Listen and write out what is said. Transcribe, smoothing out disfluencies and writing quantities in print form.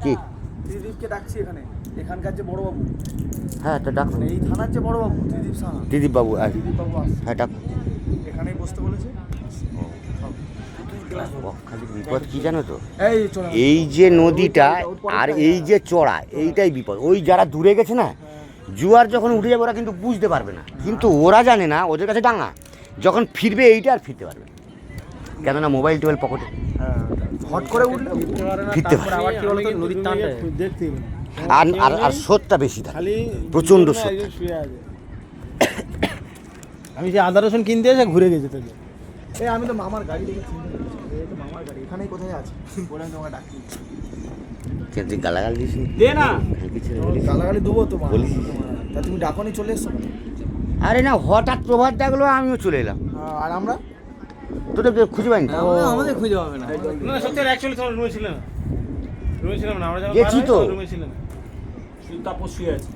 কি ত্রিদীপকে ডাকছি এখানে, এখানকার যে বড়বাবু, হ্যাঁ তো ডাকুন এই থানার যে বড়বাবু ত্রিদীপ সাহা, দিদীপ বাবু ত্রিদীপ বাবু আসছে, হ্যাঁ ডাকুন। এখানেই বসতে বলেছে। খালি বিপদ কি জানো তো, এই চলে এই যে নদীটা আর এই যে চড়া, এইটাই বিপদ। ওই যারা দূরে গেছে না, জোয়ার যখন উঠে যাবে ওরা কিন্তু বুঝতে পারবে না, কিন্তু ওরা জানে না, ওদের কাছে ডাঙা যখন ফিরবে এইটা আর ফিরতে পারবে না। কেননা মোবাইল টোবাইল পকেটে, হট করে উঠলে ফিরতে পারে। আবার কি বলতো নদীর টানটা দেখতে আর আর আর স্রোতটা বেশি থাকে, প্রচণ্ড স্রোত। আমি যে আদা রসুন কিনতে এসে ঘুরে গেছে তোকে। এই আমি তো মামার গাড়ি দেখে চিনতে পেরেছি, এই তো মামার গাড়ি এখানেই কোথায় আছে, বলে আমি তোমাকে ডাকি। কিন্তু গালাগাল দিস দে না। গালাগালি দেবো তো বলিস। তা তুমি ডাকনি চলে এসছো। আরে না, হঠাৎ প্রভাত দেখলো আমিও চলে এলাম, আর আমরা তোদের খুঁজে পাইনি। আমাদের খুঁজে পাবে না। না সত্যি অ্যাকচুয়ালি তোমার রুমে ছিল না। রুমে ছিলাম না আমরা, যখন গেছি তো। রুমে ছিলাম। তাপস শুয়ে আছে।